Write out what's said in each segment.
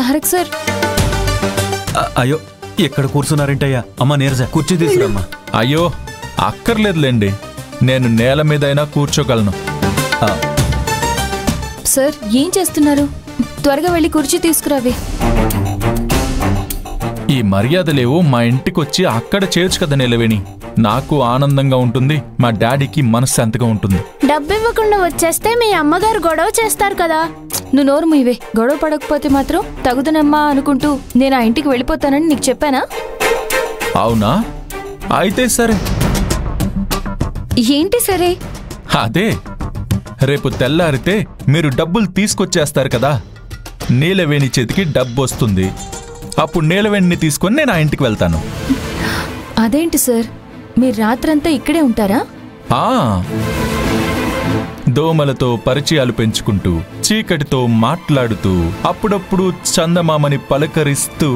Tarak sir. అయ్యో ఎక్కడ కూర్చున్నారేంటయ్యా? అమ్మా నీరజ కుర్చీ తీసుకురమ్మా. అయ్యో అక్కర్లేదులేండి, నేను నేల మీదైనా కూర్చోగలను. సార్ ఏం చేస్తున్నారు? త్వరగా వెళ్ళి కుర్చీ తీసుకురావి. ఈ మర్యాదలేవో మా ఇంటికొచ్చి అక్కడ చేయొచ్చు కదా నిలవేణి. నాకు ఆనందంగా ఉంటుంది, మా డాడీకి మనశ్శాంతిగా ఉంటుంది. డబ్బు ఇవ్వకుండా వచ్చేస్తే మీ అమ్మగారు గొడవ చేస్తారు కదా. నువ్వు నోరు మూయవే. గొడవ పడకపోతే మాత్రం తగుదనమ్మా అనుకుంటూ నేను ఆ ఇంటికి వెళ్ళిపోతానని నీకు చెప్పానా? అవునా? అయితే సరే. ఏంటి సరే? అదే రేపు తెల్లారితే మీరు డబ్బులు తీసుకొచ్చేస్తారు కదా, నీలవేణి చేతికి డబ్బు వస్తుంది. అప్పుడు నీలవేణిని తీసుకొని నేను ఆ ఇంటికి వెళ్తాను. అదేంటి సార్, మీరు రాత్రంతా ఇక్కడే ఉంటారా? దోమలతో పరిచయాలు పెంచుకుంటూ, చీకటితో మాట్లాడుతూ, అప్పుడప్పుడు చందమామని పలకరిస్తూ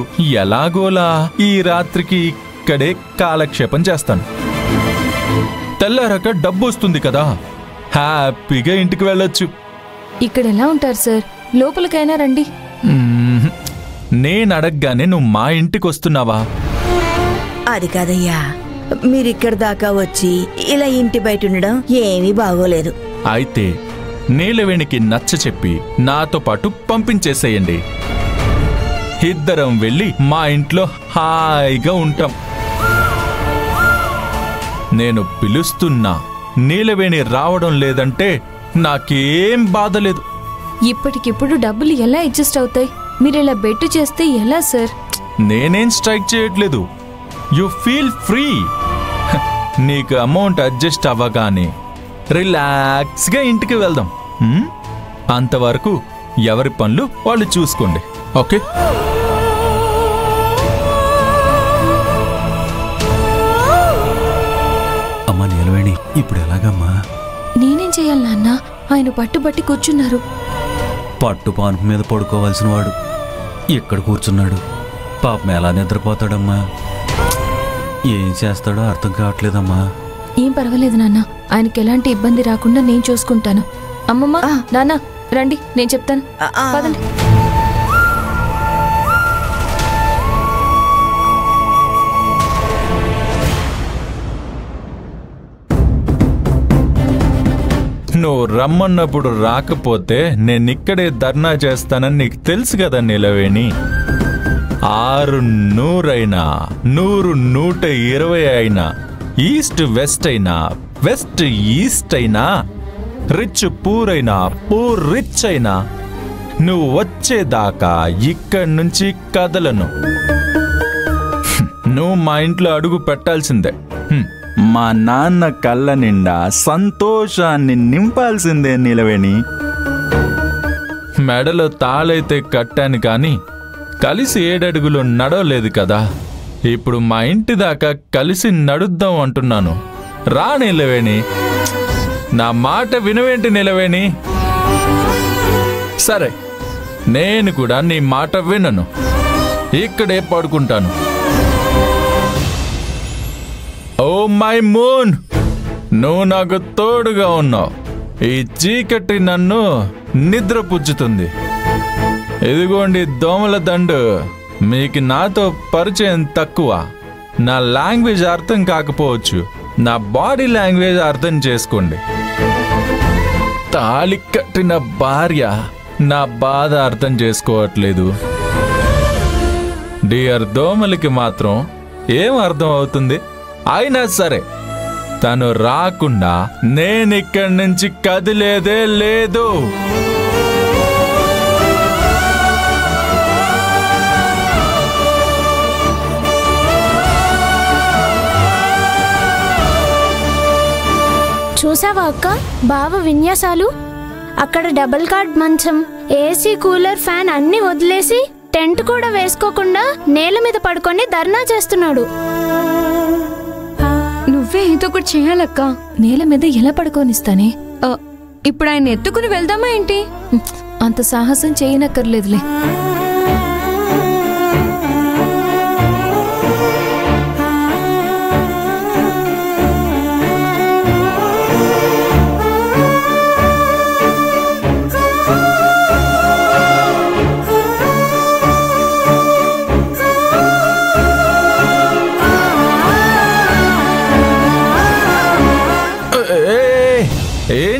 ఎలాగోలా ఈ రాత్రికి ఇక్కడే కాలక్షేపం చేస్తాను. తెల్లారాక డబ్బు వస్తుంది కదా, హ్యాపీగా ఇంటికి వెళ్ళొచ్చు. ఇక్కడ ఎలా ఉంటారు సార్? లోపలికైనా రండి. నేను అడగగానే నువ్వు మా ఇంటికి వస్తున్నావా? అది కాదయ్యా, మీరిక్కడి దాకా వచ్చి ఇలా ఇంటి బయట ఉండడం ఏమీ బాగోలేదు. అయితే నీలవేణికి నచ్చ చెప్పి నాతో పాటు పంపించేసేయండి. ఇద్దరం వెళ్ళి మా ఇంట్లో హాయిగా ఉంటాం. నేను పిలుస్తున్నా, నీలవేణి రావడం లేదంటే నాకేం బాధలేదు. ఇప్పటికిప్పుడు డబ్బులు ఎలా అడ్జస్ట్ అవుతాయి? మీరు ఇలా బెట్టు చేస్తే ఎలా సార్? నేనేం స్ట్రైక్ చేయట్లేదు. You feel free. నీకు అమౌంట్ అడ్జస్ట్ అవ్వగానే రిలాక్స్గా ఇంటికి వెళ్దాం. అంతవరకు ఎవరి పనులు వాళ్ళు చూసుకోండి, ఓకే? అమ్మా నీలవేణి, ఇప్పుడు ఎలాగమ్మా? నేనేం చేయాలి నాన్న? ఆయన పట్టుబట్టి కూర్చున్నారు. పట్టు పాన్పు మీద పడుకోవాల్సిన వాడు ఇక్కడ కూర్చున్నాడు. పాపం ఎలా నిద్రపోతాడమ్మా? ఏం చేస్తాడో అర్థం కావట్లేదమ్మా. ఏం పర్వాలేదు నాన్న, ఆయనకి ఎలాంటి ఇబ్బంది రాకుండా నేను చూసుకుంటాను. అమ్మమ్మ, నాన్న రండి, నేను చెప్తాను. పదండి. నువ్వు రమ్మన్నప్పుడు రాకపోతే నేనిక్కడే ధర్నా చేస్తానని నీకు తెలుసు కదా నీలవేణి. 6 100 అయినా, 100 120 అయినా, ఈస్ట్ వెస్ట్ అయినా, వెస్ట్ ఈస్ట్ అయినా, రిచ్ పూర్ అయినా, పూర్ రిచ్ అయినా, నువ్వు వచ్చేదాకా ఇక్కడి నుంచి కదలను. నువ్వు మా ఇంట్లో అడుగు పెట్టాల్సిందే. మా నాన్న కళ్ళ నిండా సంతోషాన్ని నింపాల్సిందే నీలవేణి. మెడలో తాళైతే కట్టాను కానీ కలిసి 7 అడుగులు నడవలేదు కదా. ఇప్పుడు మా ఇంటి దాకా కలిసి నడుద్దాం అంటున్నాను. రా నీలవేణి, నా మాట వినవేంటి నీలవేణి? సరే, నేను కూడా నీ మాట వినను, ఇక్కడే పడుకుంటాను. ఓ మై మూన్, నువ్వు నాకు తోడుగా ఉన్నావు. ఈ చీకటి నన్ను నిద్రపుచ్చుతుంది. ఇదిగోండి దోమల దండు. మీకు నాతో పరిచయం తక్కువ, నా లాంగ్వేజ్ అర్థం కాకపోవచ్చు, నా బాడీ లాంగ్వేజ్ అర్థం చేసుకోండి. తాళి కట్టిన భార్య నా బాధ అర్థం చేసుకోవట్లేదు. డియర్ దోమలకి మాత్రం ఏం అర్థం అవుతుంది? అయినా సరే, తను రాకుండా నేనిక్కడి నుంచి కదిలేదే లేదు. చూసావా అక్క, బావ విన్యాసాలు? అక్కడ డబుల్ కార్డ్ మంచం, ఏసీ, కూలర్, ఫ్యాన్ అన్ని వదిలేసి టెంట్ కూడా వేసుకోకుండా నేల మీద పడుకొని ధర్నా చేస్తున్నాడు. నువ్వే ఏదో ఒకటి చేయాలక్క. నేల మీద ఎలా పడుకోనిస్తానే? ఇప్పుడు ఆయన ఎత్తుకుని వెళ్దామా ఏంటి? అంత సాహసం చేయనక్కర్లేదులే.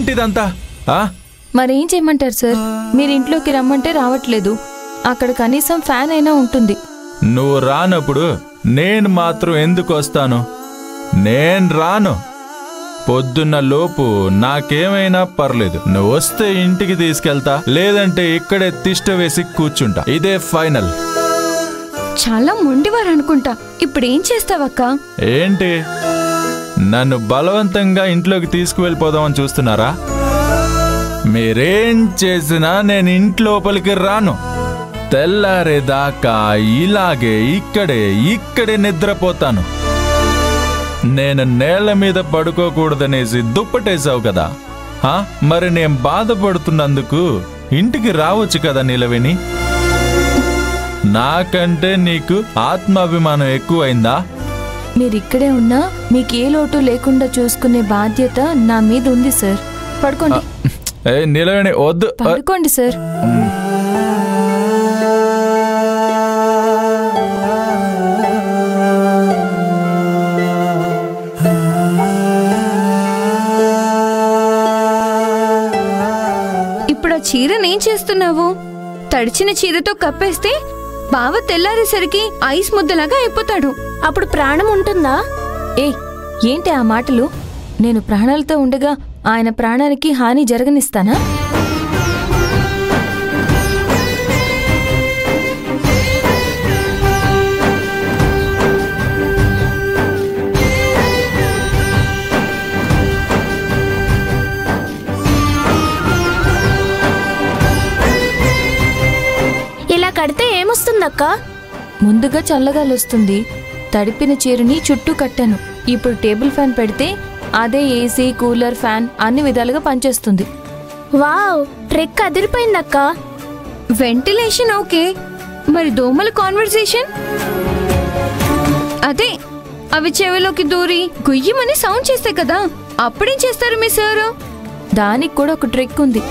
ఏంటిదంతా ఆ? మరేం చేయమంటారు సార్? మీరు ఇంట్లోకి రమ్మంటే రావట్లేదు. అక్కడ కనీసం ఫ్యాన్ అయినా ఉంటుంది. నువ్వు రానప్పుడు నేను మాత్రం ఎందుకు వస్తాను? నేను రాను. పొద్దున్న లోపు నాకేమైనా పర్లేదు. నువ్వు వస్తే ఇంటికి తీసుకెళ్తా, లేదంటే ఇక్కడే తిష్ట వేసి కూర్చుంటా. ఇదే ఫైనల్. చాలా మొండివారు అనుకుంటా. ఇప్పుడేం చేస్తావక్క? ఏంటి, నన్ను బలవంతంగా ఇంట్లోకి తీసుకువెళ్ళిపోదామని చూస్తున్నారా? మీరేం చేసినా నేను ఇంట్లోపలికి రాను. తెల్లారేదాకా ఇలాగే ఇక్కడే నిద్రపోతాను. నేను నేల మీద పడుకోకూడదనేసి దుప్పటేసావు కదా, మరి నేను బాధపడుతున్నందుకు ఇంటికి రావచ్చు కదా నిలవేణి. నాకంటే నీకు ఆత్మాభిమానం ఎక్కువైందా? మీరిక్కడే ఉన్నా మీకే లోటు లేకుండా చూసుకునే బాధ్యత నా మీద ఉంది సార్. పడుకోండి. నిలవేణి వద్దు. పడుకోండి సార్. ఇప్పుడు ఆ చీరనేం చేస్తున్నావు? తడిచిన చీరతో కప్పేస్తే బావ తెల్లారేసరికి ఐస్ ముద్దలాగా అయిపోతాడు. అప్పుడు ప్రాణం ఉంటుందా? ఏంటి ఆ మాటలు? నేను ప్రాణాలతో ఉండగా ఆయన ప్రాణానికి హాని జరగనిస్తానా? ఇలా కడితే ఏమొస్తుందక్క? ముందుగా చల్లగాలొస్తుంది. తడిపిన చీరని చుట్టూ కట్టాను. ఇప్పుడు టేబుల్ ఫ్యాన్ పెడితే అదే ఏసీ, కూలర్, ఫ్యాన్ అన్ని విధాలుగా పనిచేస్తుంది. వావ్, ట్రిక్ అదిరిపోయిందక్క. వెంటిలేషన్ ఓకే, మరి దోమల కాన్వర్సేషన్? అదే, అవి చెవిలోకి దూరి గుయ్యమని సౌండ్ చేస్తాయి కదా, అప్పుడేం చేస్తారు మీ సారు? దానికి కూడా ఒక ట్రిక్ ఉంది.